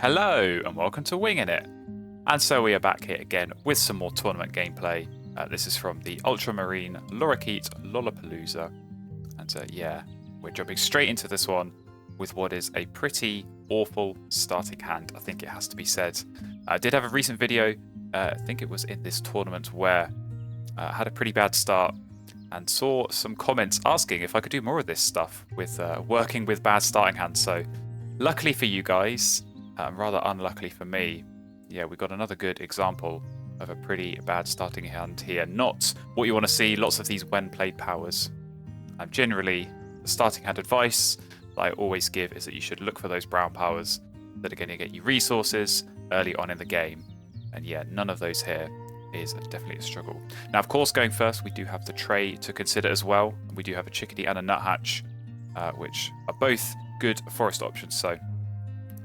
Hello and welcome to Wingin It. And so we are back here again with some more tournament gameplay. This is from the Ultramarine Lorikeet Lollapalooza. And yeah, we're jumping straight into this one with what is a pretty awful starting hand, I think it has to be said. I did have a recent video, I think it was in this tournament, where I had a pretty bad start and saw some comments asking if I could do more of this stuff with working with bad starting hands. So luckily for you guys, rather unluckily for me, yeah, we got another good example of a pretty bad starting hand here. Not what you want to see, lots of these when played powers. Generally, the starting hand advice that I always give is that you should look for those brown powers that are going to get you resources early on in the game. And yeah, none of those here is definitely a struggle. Now, of course, going first, we do have the tray to consider as well. We do have a chickadee and a nuthatch, which are both good forest options. So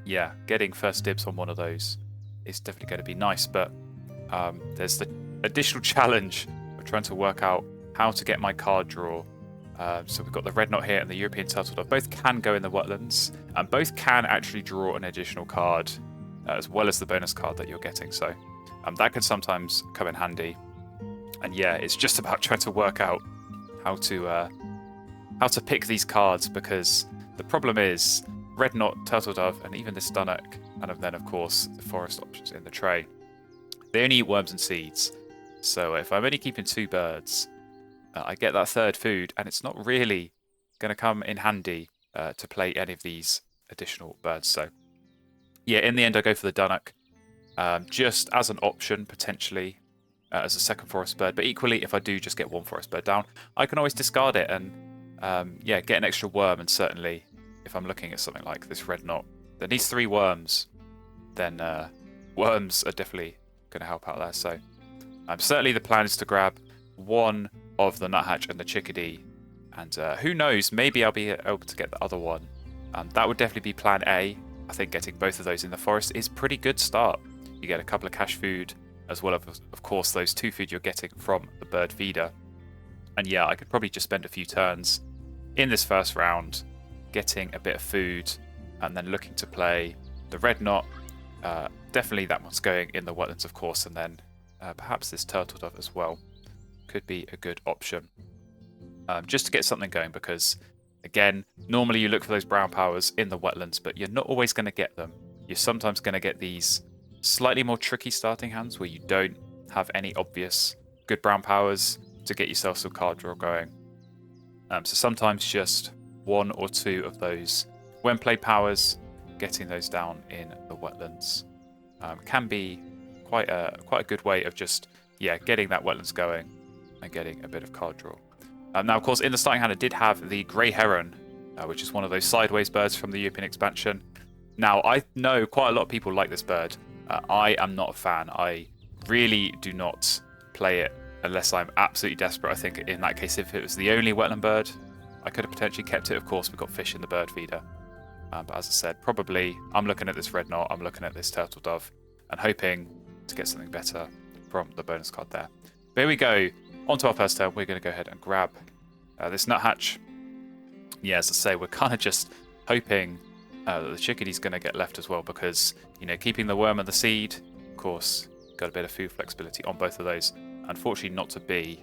yeah, getting first dibs on one of those is definitely going to be nice, but there's the additional challenge of trying to work out how to get my card draw. So we've got the red knot here and the European turtle dove. Both can go in the wetlands, and both can actually draw an additional card, as well as the bonus card that you're getting. So that can sometimes come in handy. And yeah, it's just about trying to work out how to pick these cards, because the problem is red knot, turtle dove, and even this dunnock, and then of course the forest options in the tray. They only eat worms and seeds, so if I'm only keeping two birds, I get that third food, and it's not really going to come in handy to play any of these additional birds. So yeah, in the end I go for the dunnock, just as an option potentially as a second forest bird, but equally if I do just get one forest bird down, I can always discard it and yeah, get an extra worm. And certainly if I'm looking at something like this red knot that needs 3 worms, then worms are definitely going to help out there. So certainly the plan is to grab one of the nuthatch and the chickadee, and who knows, maybe I'll be able to get the other one. That would definitely be plan A. I think getting both of those in the forest is a pretty good start. You get a couple of cash food, as well as, of course, those 2 food you're getting from the bird feeder. And yeah, I could probably just spend a few turns in this first round getting a bit of food, and then looking to play the red knot. Definitely that one's going in the wetlands, of course, and then perhaps this turtle dove as well could be a good option, just to get something going, because again, normally you look for those brown powers in the wetlands, but you're not always going to get them. You're sometimes going to get these slightly more tricky starting hands where you don't have any obvious good brown powers to get yourself some card draw going. So sometimes just 1 or 2 of those when played powers, getting those down in the wetlands can be quite a good way of just getting that wetlands going and getting a bit of card draw. Now, of course, in the starting hand I did have the grey heron, which is one of those sideways birds from the European expansion. Now, I know quite a lot of people like this bird. I am not a fan. I really do not play it unless I'm absolutely desperate. I think in that case, if it was the only wetland bird, I could have potentially kept it. Of course, we've got fish in the bird feeder. But as I said, probably I'm looking at this red knot, I'm looking at this turtle dove, and hoping to get something better from the bonus card there. But here we go. On to our first turn, we're going to go ahead and grab this nuthatch. Yeah, as I say, we're kind of just hoping that the chickadee's going to get left as well, because, you know, keeping the worm and the seed, of course, got a bit of food flexibility on both of those. Unfortunately, not to be.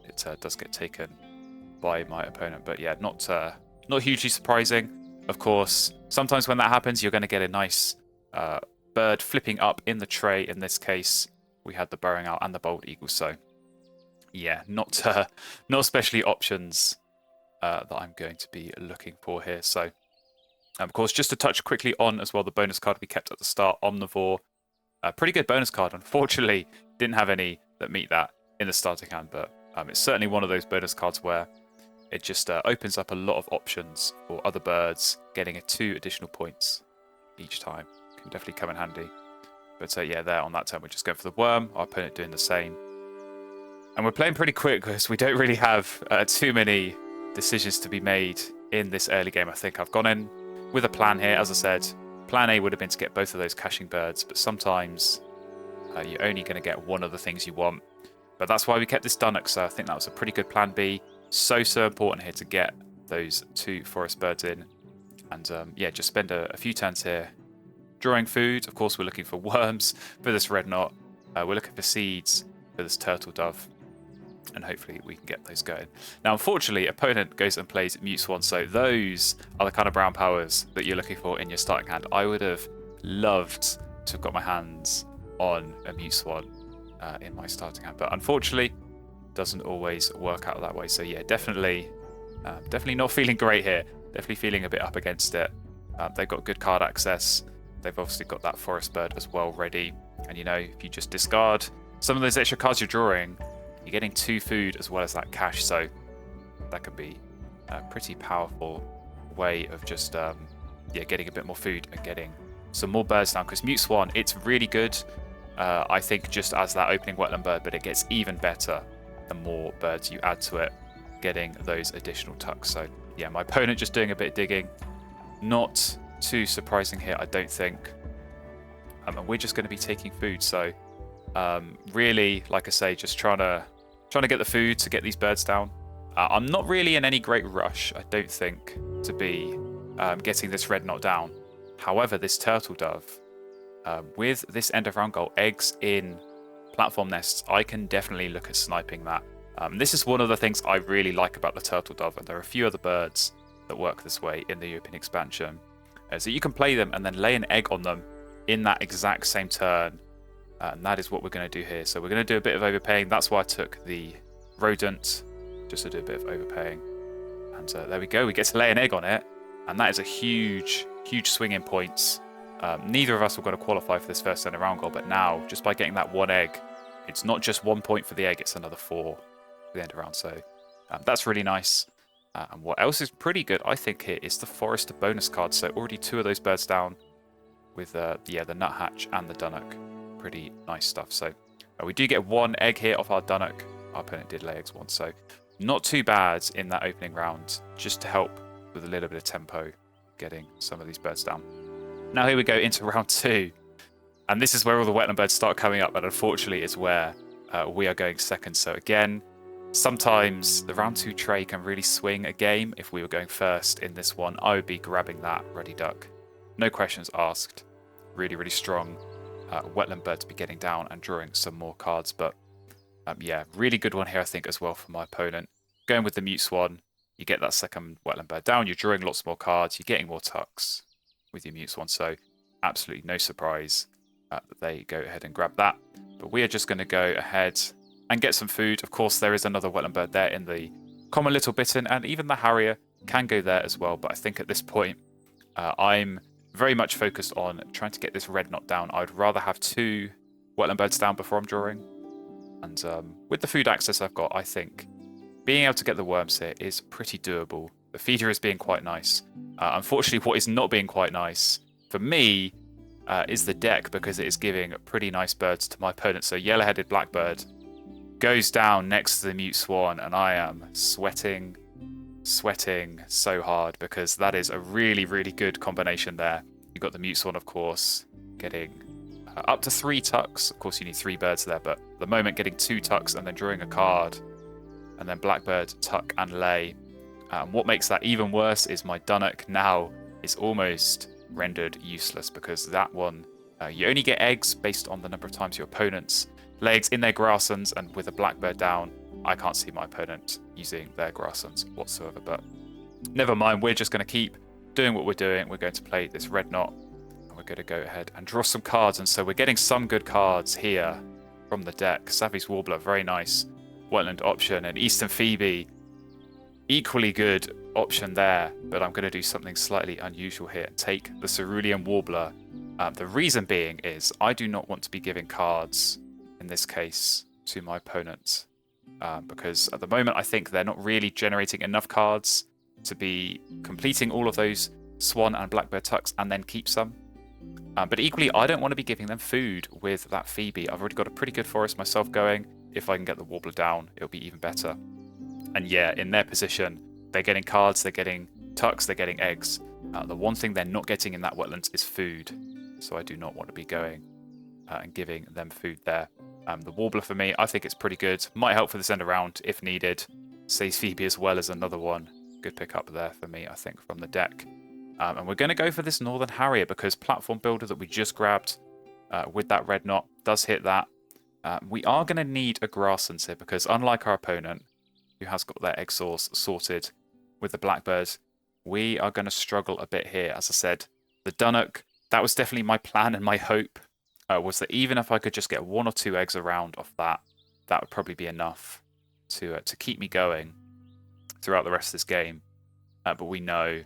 It does get taken by my opponent, but yeah, not hugely surprising. Of course, sometimes when that happens, you're going to get a nice bird flipping up in the tray. In this case, we had the burrowing owl and the bald eagle, so yeah, not especially options that I'm going to be looking for here. So of course, just to touch quickly on as well the bonus card we kept at the start, Omnivore. A pretty good bonus card. Unfortunately, didn't have any that meet that in the starting hand, but it's certainly one of those bonus cards where it just opens up a lot of options for other birds. Getting 2 additional points each time can definitely come in handy. But yeah, there on that turn, we're just going for the worm. Our opponent doing the same. And we're playing pretty quick because we don't really have too many decisions to be made in this early game. I think I've gone in with a plan here. As I said, plan A would have been to get both of those caching birds, but sometimes you're only going to get one of the things you want. But that's why we kept this dunnock, so I think that was a pretty good plan B. So important here to get those 2 forest birds in. And yeah, just spend a few turns here drawing food. Of course, we're looking for worms for this red knot. We're looking for seeds for this turtle dove. And hopefully we can get those going. Now, unfortunately, opponent goes and plays Mute Swan. So those are the kind of brown powers that you're looking for in your starting hand. I would have loved to have got my hands on a Mute Swan in my starting hand. But unfortunately, doesn't always work out that way. So yeah, definitely not feeling great here. Definitely feeling a bit up against it. They've got good card access. They've obviously got that forest bird as well ready. And you know, if you just discard some of those extra cards you're drawing, you're getting 2 food as well as that cash. So that could be a pretty powerful way of just getting a bit more food and getting some more birds down. Because Mute Swan, it's really good, I think, just as that opening wetland bird, but it gets even better the more birds you add to it, getting those additional tucks. So yeah, my opponent just doing a bit of digging. Not too surprising here, I don't think. And we're just going to be taking food. So really, like I say, just trying to get the food to get these birds down. I'm not really in any great rush, I don't think, to be getting this red knot down. However, this turtle dove, with this end of round goal, eggs in platform nests, I can definitely look at sniping that. This is one of the things I really like about the turtle dove, and there are a few other birds that work this way in the European expansion. So you can play them and then lay an egg on them in that exact same turn. And that is what we're going to do here. So we're going to do a bit of overpaying. That's why I took the rodent, just to do a bit of overpaying. And there we go. We get to lay an egg on it. And that is a huge, huge swing in points. Neither of us were going to qualify for this first end of round goal. But now, just by getting that 1 egg, it's not just 1 point for the egg. It's another 4 for the end of round. So that's really nice. And what else is pretty good, I think, here is the Forester bonus card. So already 2 of those birds down with the nuthatch and the dunnock. Pretty nice stuff. So we do get 1 egg here off our dunnock. Our opponent did lay eggs once, so not too bad in that opening round, just to help with a little bit of tempo getting some of these birds down. Now here we go into round 2, and this is where all the wetland birds start coming up, and unfortunately it's where we are going second. So again, sometimes the round 2 tray can really swing a game. If we were going first in this one, I would be grabbing that ruddy duck. No questions asked. Really, really strong wetland bird to be getting down and drawing some more cards. But yeah, really good one here, I think, as well for my opponent. Going with the Mute Swan, you get that second wetland bird down, you're drawing lots more cards, you're getting more tucks with your Mute Swan. So absolutely no surprise that they go ahead and grab that. But we are just going to go ahead and get some food. Of course, there is another wetland bird there in the common little bittern, and even the harrier can go there as well. But I think at this point, I'm very much focused on trying to get this red knot down. I'd rather have 2 wetland birds down before I'm drawing. And with the food access I've got, I think being able to get the worms here is pretty doable. The feeder is being quite nice. Unfortunately, what is not being quite nice for me is the deck, because it is giving pretty nice birds to my opponent. So yellow-headed blackbird goes down next to the Mute Swan, and I am sweating so hard, because that is a really, really good combination there. You've got the Mute Swan, of course, getting up to 3 tucks. Of course, you need 3 birds there, but at the moment getting 2 tucks and then drawing a card, and then blackbird, tuck, and lay. What makes that even worse is my dunnock now is almost rendered useless, because that one, you only get eggs based on the number of times your opponents lay eggs in their grasslands, and with a blackbird down, I can't see my opponent using their grasslands whatsoever. But never mind, we're just going to keep doing what we're doing. We're going to play this red knot, and we're going to go ahead and draw some cards. And so we're getting some good cards here from the deck. Savvy's Warbler, very nice wetland option, and Eastern Phoebe, equally good option there. But I'm going to do something slightly unusual here and take the Cerulean Warbler. The reason being is I do not want to be giving cards, in this case, to my opponent. Because at the moment I think they're not really generating enough cards to be completing all of those Swan and Blackbird tucks and then keep some. But equally, I don't want to be giving them food with that Phoebe. I've already got a pretty good forest myself going. If I can get the Warbler down, it'll be even better. And yeah, in their position, they're getting cards, they're getting tucks, they're getting eggs. The one thing they're not getting in that wetlands is food. So I do not want to be going and giving them food there. The Warbler for me, I think it's pretty good. Might help for this end of round if needed. Says Phoebe as well as another one. Good pick up there for me, I think, from the deck. And we're going to go for this Northern Harrier because Platform Builder that we just grabbed with that red knot does hit that. We are going to need a Grasslands here because unlike our opponent, who has got their egg source sorted with the Blackbird, we are going to struggle a bit here. As I said, the Dunnock, that was definitely my plan and my hope, was that even if I could just get 1 or 2 eggs around off that, that would probably be enough to keep me going throughout the rest of this game. But we know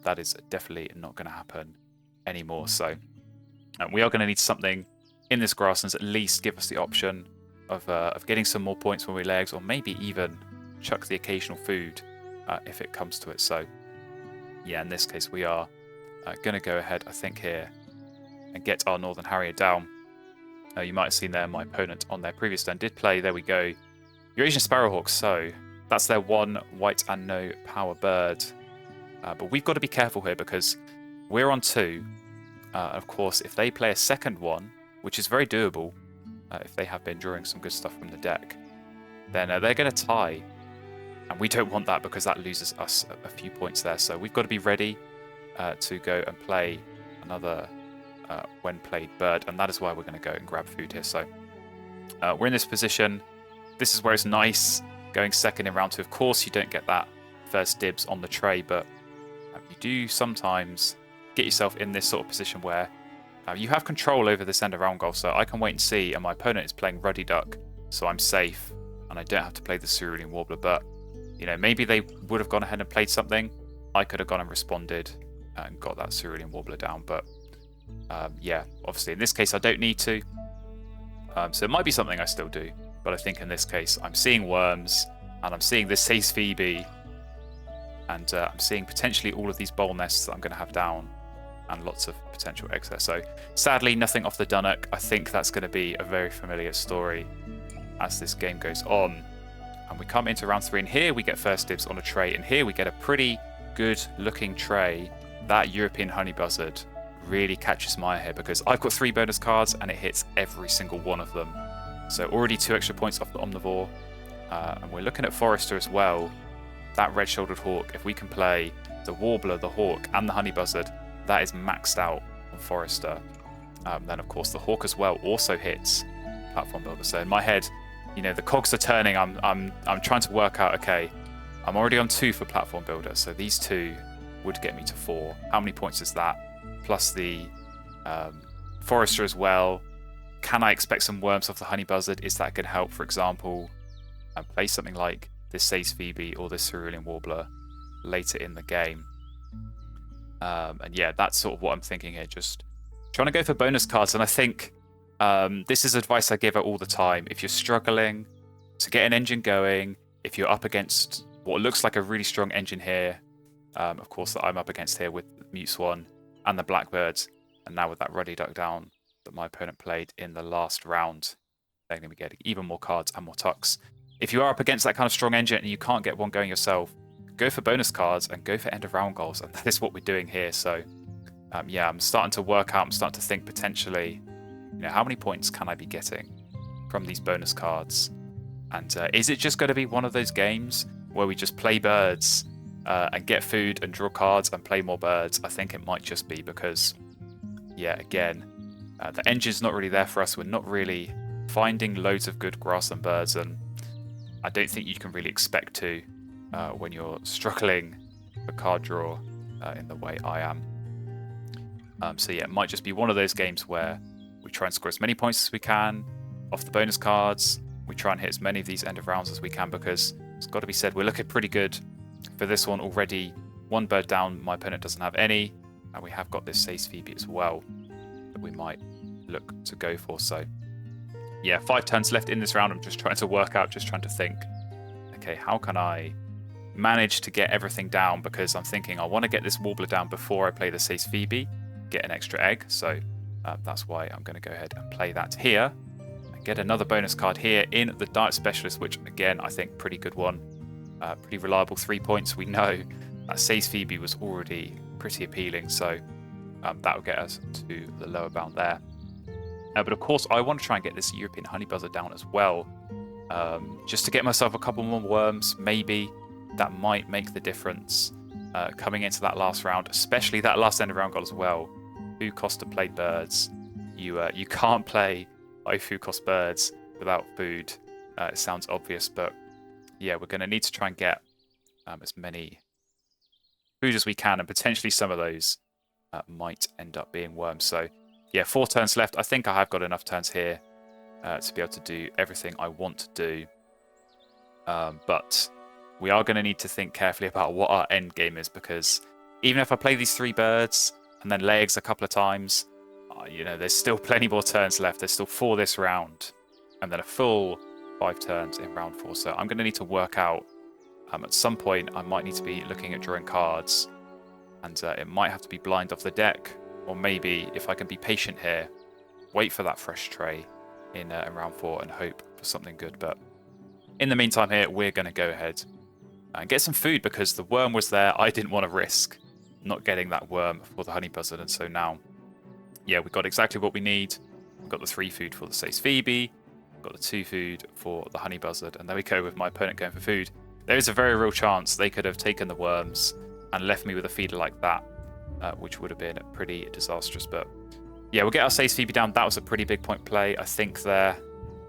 that is definitely not going to happen anymore. So we are going to need something in this Grasslands at least give us the option of getting some more points when we lay eggs, or maybe even chuck the occasional food if it comes to it. So yeah, in this case we are going to go ahead, I think, here and get our Northern Harrier down. You might have seen there my opponent on their previous turn did play, there we go, Eurasian Sparrowhawk. So that's their 1 white and no power bird. But we've got to be careful here because we're on 2. Of course, if they play a second one, which is very doable, if they have been drawing some good stuff from the deck, then they're going to tie. And we don't want that because that loses us a few points there. So we've got to be ready to go and play another when played bird. And that is why we're going to go and grab food here. So we're in this position. This is where it's nice going second in round 2. Of course, you don't get that first dibs on the tray, but you do sometimes get yourself in this sort of position where you have control over this end of round goal. So I can wait and see, and my opponent is playing Ruddy Duck, so I'm safe, and I don't have to play the Cerulean Warbler. But you know, maybe they would have gone ahead and played something. I could have gone and responded and got that Cerulean Warbler down. But yeah, obviously in this case I don't need to. So it might be something I still do, but I think in this case I'm seeing worms, and I'm seeing this Sace Phoebe, and I'm seeing potentially all of these bowl nests that I'm going to have down, and lots of potential eggs there. So sadly, nothing off the Dunnock. I think that's going to be a very familiar story as this game goes on. And we come into round 3, and here we get first dibs on a tray, and here we get a pretty good looking tray. That European Honey Buzzard really catches my eye here because I've got 3 bonus cards and it hits every single one of them. So already 2 extra points off the Omnivore. And we're looking at Forester as well. That red-shouldered hawk, if we can play the Warbler, the Hawk, and the Honey Buzzard, that is maxed out on Forester. Then, of course, the Hawk as well also hits Platform Builder. So in my head, you know, the cogs are turning. I'm trying to work out, okay, I'm already on 2 for Platform Builder, so these 2 would get me to 4. How many points is that? Plus the Forester as well. Can I expect some worms off the Honey Buzzard? Is that going to help, for example, play something like this Sace Phoebe or this Cerulean Warbler later in the game? And yeah, that's sort of what I'm thinking here. Just trying to go for bonus cards. And I think this is advice I give out all the time. If you're struggling to get an engine going, if you're up against what looks like a really strong engine here, of course that I'm up against here with Mute Swan and the Blackbirds, and now with that Ruddy Duck down that my opponent played in the last round, they're going to be getting even more cards and more tucks. If you are up against that kind of strong engine and you can't get one going yourself, go for bonus cards and go for end of round goals, and that is what we're doing here. So yeah, I'm starting to work out, I'm starting to think potentially, you know, how many points can I be getting from these bonus cards? And is it just going to be one of those games where we just play birds and get food and draw cards and play more birds? I think it might just be because, yeah, again, the engine's not really there for us. We're not really finding loads of good grassland birds, and I don't think you can really expect to when you're struggling for card draw in the way I am. So yeah, it might just be one of those games where we try and score as many points as we can off the bonus cards. We try and hit as many of these end of rounds as we can, because it's got to be said, we're looking pretty good for this one already. 1 bird down, my opponent doesn't have any, and we have got this Sace Phoebe as well that we might look to go for. So yeah, 5 turns left in this round. I'm just trying to work out, just trying to think, okay, how can I manage to get everything down? Because I'm thinking I want to get this Warbler down before I play the Sace Phoebe, get an extra egg. So that's why I'm going to go ahead and play that here and get another bonus card here in the Diet Specialist, which again, I think pretty good one. Pretty reliable 3 points. We know that Sace Phoebe was already pretty appealing, so that will get us to the lower bound there. But of course, I want to try and get this European Honey Buzzard down as well, just to get myself a couple more worms. Maybe that might make the difference. coming into that last round, especially that last end of round goal as well. Food cost to play birds. You can't play food cost birds without food. It sounds obvious, but yeah, we're going to need to try and get as many food as we can, and potentially some of those might end up being worms. So yeah, 4 turns left. I think I have got enough turns here to be able to do everything I want to do. But we are going to need to think carefully about what our end game is, because even if I play these 3 birds and then lay eggs a couple of times, you know, there's still plenty more turns left. There's still 4 this round, and then a full 5 turns in round 4. So I'm going to need to work out at some point I might need to be looking at drawing cards, and it might have to be blind off the deck, or maybe if I can be patient here, wait for that fresh tray in round 4 and hope for something good. But in the meantime here, we're going to go ahead and get some food, because the worm was there. I didn't want to risk not getting that worm for the honey buzzard, and so now, yeah, we've got exactly what we need. We've got the 3 food for the Sace Phoebe, we've got the 2 food for the honey buzzard, and there we go with my opponent going for food. There is a very real chance they could have taken the worms and left me with a feeder like that, which would have been pretty disastrous. But yeah, we'll get our Sace Phoebe down. That was a pretty big point play, I think, there.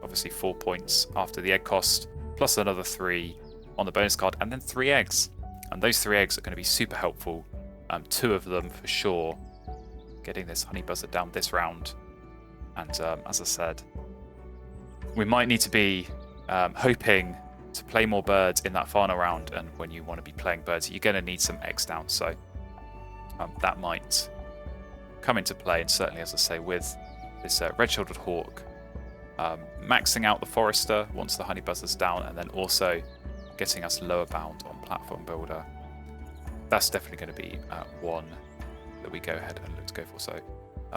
Obviously 4 points after the egg cost, plus another 3 on the bonus card, and then 3 eggs. And those 3 eggs are going to be super helpful. 2 of them for sure. Getting this honey buzzard down this round. And as I said, we might need to be hoping to play more birds in that final round. And when you want to be playing birds, you're going to need some eggs down. So that might come into play. And certainly, as I say, with this red-shouldered hawk, maxing out the forester once the honey buzzard's down, and then also getting us lower bound on platform builder. That's definitely going to be one that we go ahead and look to go for. So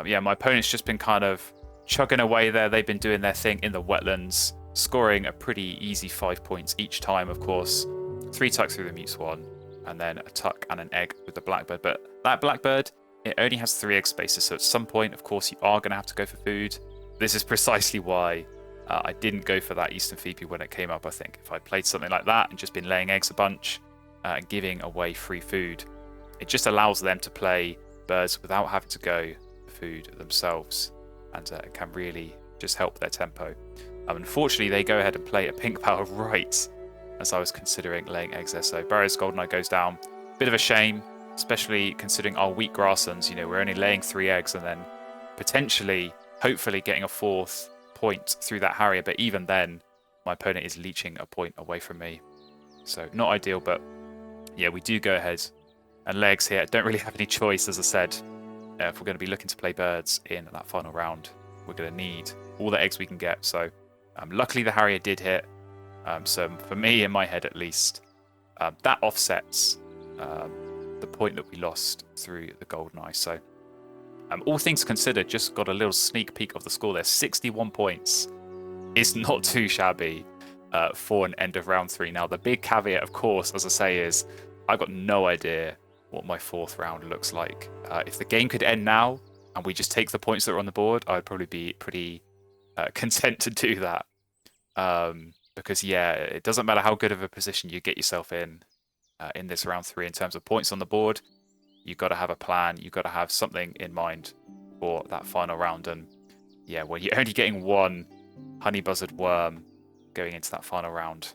yeah, my opponent's just been kind of chugging away there. They've been doing their thing in the wetlands, scoring a pretty easy 5 points each time, of course. 3 tucks through the mute swan, and then a tuck and an egg with the blackbird. But that blackbird, it only has 3 egg spaces, so at some point, of course, you are going to have to go for food. This is precisely why I didn't go for that Eastern Phoebe when it came up. I think if I played something like that and just been laying eggs a bunch and giving away free food, it just allows them to play birds without having to go for food themselves, and it can really just help their tempo. Unfortunately, they go ahead and play a pink power right as I was considering laying eggs there. So Barrow's Goldeneye goes down. Bit of a shame, especially considering our weak grasslands. You know, we're only laying 3 eggs and then potentially, hopefully, getting a 4th point through that Harrier. But even then, my opponent is leeching a point away from me. So not ideal, but yeah, we do go ahead and lay eggs here. Don't really have any choice, as I said. If we're going to be looking to play birds in that final round, we're going to need all the eggs we can get. So luckily the Harrier did hit. So for me, in my head at least, that offsets the point that we lost through the Goldeneye. So all things considered, just got a little sneak peek of the score there. 61 points is not too shabby for an end of round 3. Now, the big caveat, of course, as I say, is I've got no idea what my 4th round looks like. If the game could end now and we just take the points that are on the board, I'd probably be pretty content to do that. Because, yeah, it doesn't matter how good of a position you get yourself in this round 3 in terms of points on the board. You've got to have a plan. You've got to have something in mind for that final round. And, yeah, when you're only getting 1 honey buzzard worm going into that final round,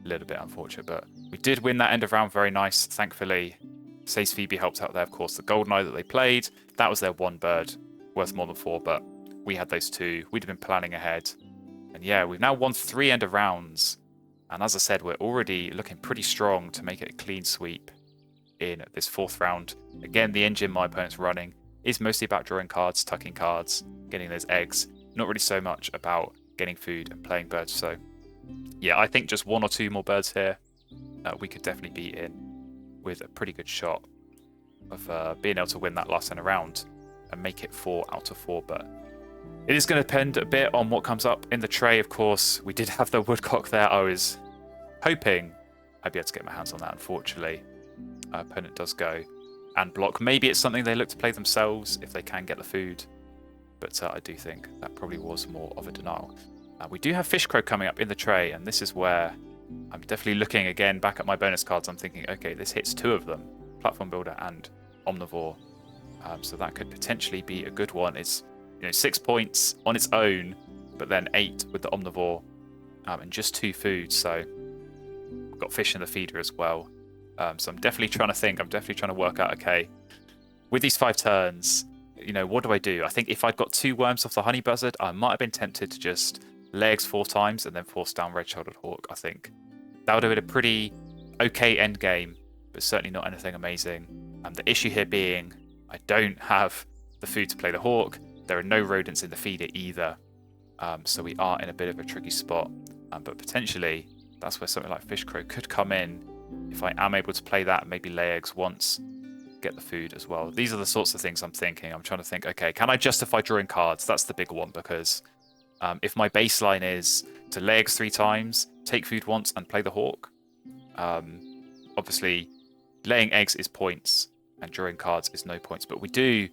a little bit unfortunate. But we did win that end of round. Very nice, thankfully. Sace Phoebe helped out there, of course. The Goldeneye that they played, that was their 1 bird, worth more than 4, but we had those 2. We'd have been planning ahead. And yeah, we've now won 3 end of rounds. And as I said, we're already looking pretty strong to make it a clean sweep in this 4th round. Again, the engine my opponent's running is mostly about drawing cards, tucking cards, getting those eggs. Not really so much about getting food and playing birds. So yeah, I think just 1 or 2 more birds here, we could definitely be in with a pretty good shot of being able to win that last end of round and make it 4 out of 4. But it is going to depend a bit on what comes up in the tray, of course. We did have the woodcock there. I was hoping I'd be able to get my hands on that. Unfortunately, our opponent does go and block. Maybe it's something they look to play themselves if they can get the food. But I do think that probably was more of a denial. We do have Fish Crow coming up in the tray, and this is where I'm definitely looking again back at my bonus cards. I'm thinking, okay, this hits 2 of them. Platform Builder and Omnivore. So that could potentially be a good one. It's 6 points on its own, but then 8 with the Omnivore, and just 2 foods. So we've got fish in the feeder as well. So I'm definitely trying to think. I'm definitely trying to work out, okay, with these 5 turns, what do I do? I think if I'd got 2 worms off the honey buzzard, I might have been tempted to just lay eggs 4 times and then force down red-shouldered hawk. I think that would have been a pretty okay end game, but certainly not anything amazing. The issue here being I don't have the food to play the hawk. There are no rodents in the feeder either. So we are in a bit of a tricky spot. But potentially that's where something like Fish Crow could come in. If I am able to play that, maybe lay eggs once, get the food as well. These are the sorts of things I'm thinking. I'm trying to think, okay, can I justify drawing cards? That's the big one, because if my baseline is to lay eggs 3 times, take food once, and play the hawk, obviously laying eggs is points and drawing cards is no points. But we do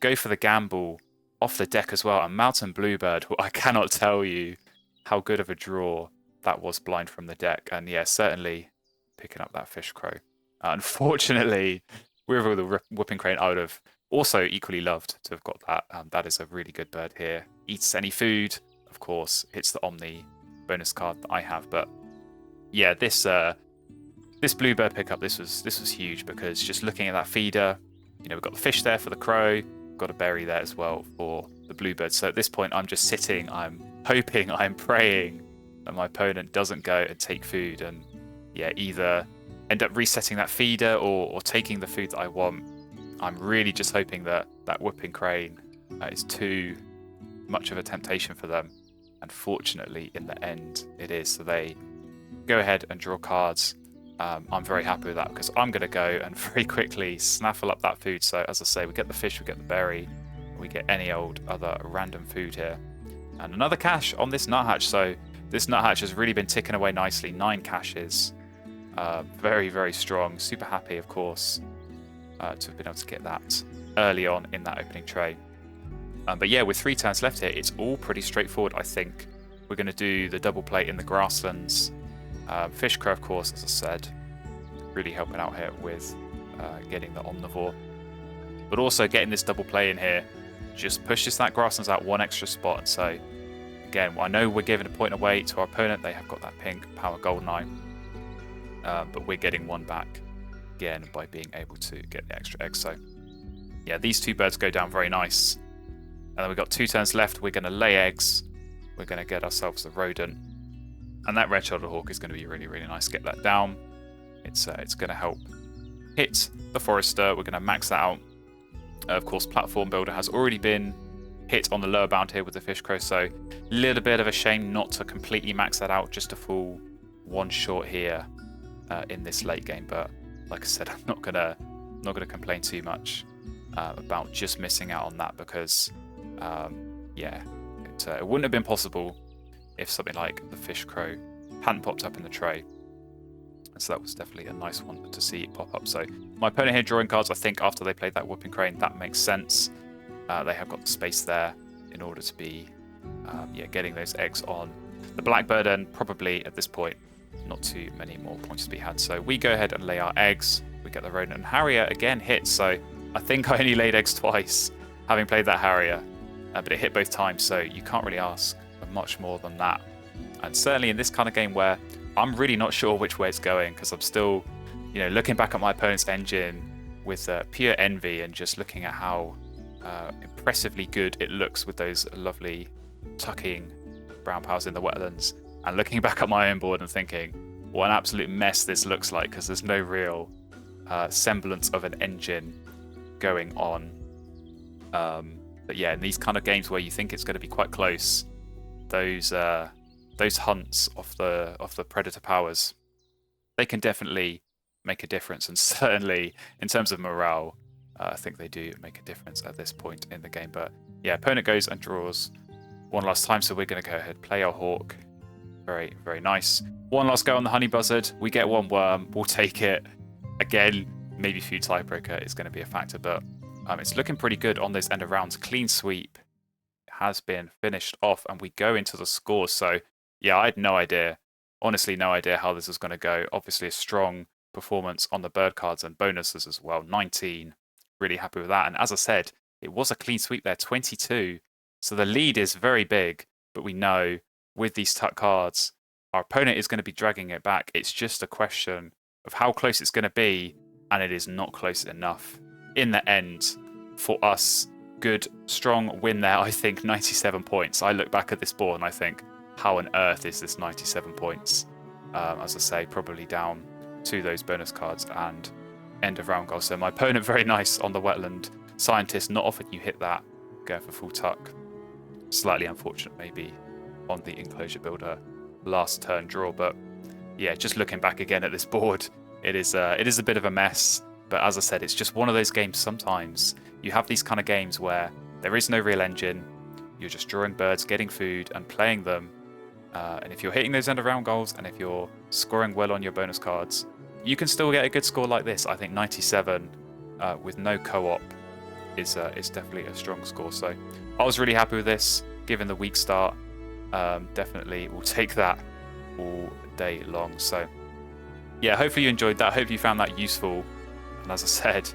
go for the gamble off the deck as well. And Mountain Bluebird, I cannot tell you how good of a draw that was blind from the deck. And yeah, certainly picking up that Fish Crow. Unfortunately, with the Whooping Crane, I would have also equally loved to have got that. That is a really good bird here. Eats any food, of course, hits the Omni bonus card that I have. But yeah, this Bluebird pickup, this was huge, because just looking at that feeder, we've got the fish there for the crow, got a berry there as well for the Bluebird. So at this point, I'm just sitting, I'm hoping, I'm praying that my opponent doesn't go and take food and yeah, either end up resetting that feeder or taking the food that I want. I'm really just hoping that that Whooping Crane is too much of a temptation for them. And fortunately, in the end, it is. So they go ahead and draw cards. I'm very happy with that, because I'm going to go and very quickly snaffle up that food. So as I say, we get the fish, we get the berry, we get any old other random food here. And another cache on this nuthatch. So this nuthatch has really been ticking away nicely. 9 caches. Very, very strong. Super happy, of course, to have been able to get that early on in that opening tray. But yeah, with 3 turns left here, it's all pretty straightforward, I think. We're going to do the double play in the grasslands. Fish Crow, of course, as I said, really helping out here with getting the Omnivore. But also getting this double play in here just pushes that grasslands out 1 extra spot. And so, again, I know we're giving a point away to our opponent. They have got that pink power Goldeneye. But we're getting 1 back again by being able to get the extra egg. So yeah, these 2 birds go down very nice. And then we've got 2 turns left. We're going to lay eggs. We're going to get ourselves the rodent. And that red-shouldered hawk is going to be really, really nice. Get that down. It's going to help hit the forester. We're going to max that out. Of course, Platform Builder has already been hit on the lower bound here with the Fish Crow. So a little bit of a shame not to completely max that out. Just a full 1 short here in this late game. But like I said, I'm not gonna complain too much about just missing out on that, because yeah, it wouldn't have been possible if something like the Fish Crow hadn't popped up in the tray. And so that was definitely a nice one to see pop up. So my opponent here drawing cards, I think after they played that Whooping Crane, that makes sense. They have got the space there in order to be getting those eggs on the Blackbird, and probably at this point not too many more points to be had. So we go ahead and lay our eggs. We get the rodent, and Harrier again hits. So I think I only laid eggs twice having played that Harrier, but it hit both times, so you can't really ask for much more than that. And certainly in this kind of game where I'm really not sure which way it's going, because I'm still looking back at my opponent's engine with pure envy, and just looking at how impressively good it looks with those lovely tucking brown powers in the wetlands, and looking back at my own board and thinking what an absolute mess this looks like, because there's no real semblance of an engine going on. But yeah, in these kind of games where you think it's going to be quite close, those hunts of the predator powers, they can definitely make a difference. And certainly in terms of morale, I think they do make a difference at this point in the game. But yeah, opponent goes and draws 1 last time, so we're going to go ahead, play our hawk. Very, very nice. 1 last go on the honey buzzard. We get 1 worm. We'll take it. Again, maybe few tiebreaker is going to be a factor, but it's looking pretty good on those end of rounds. Clean sweep has been finished off, and we go into the scores. So yeah, I had no idea, honestly no idea how this was going to go. Obviously a strong performance on the bird cards and bonuses as well. 19, really happy with that. And as I said, it was a clean sweep there, 22. So the lead is very big, but we know with these tuck cards, our opponent is going to be dragging it back. It's just a question of how close it's going to be, and it is not close enough. In the end, for us, good, strong win there, I think, 97 points. I look back at this board and I think, how on earth is this 97 points? As I say, probably down to those bonus cards and end of round goals. So my opponent, very nice on the wetland. Scientist, not often you hit that, going for full tuck. Slightly unfortunate maybe on the enclosure builder last turn draw, but yeah, just looking back again at this board, it is a bit of a mess. But as I said, it's just one of those games. Sometimes you have these kind of games where there is no real engine. You're just drawing birds, getting food, and playing them. And if you're hitting those end of round goals, and if you're scoring well on your bonus cards, you can still get a good score like this. I think 97 with no co-op is definitely a strong score. So I was really happy with this, given the weak start. Definitely will take that all day long. So yeah, hopefully you enjoyed that. Hopefully you found that useful. And as I said,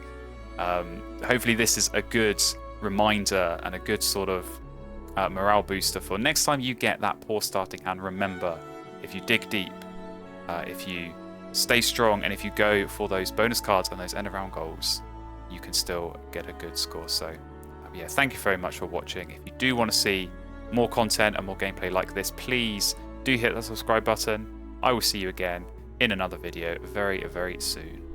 hopefully this is a good reminder and a good sort of morale booster for next time you get that poor starting hand. Remember, if you dig deep, if you stay strong, and if you go for those bonus cards and those end of round goals, you can still get a good score. So yeah, thank you very much for watching. If you do want to see more content and more gameplay like this, please do hit the subscribe button. I will see you again in another video very, very soon.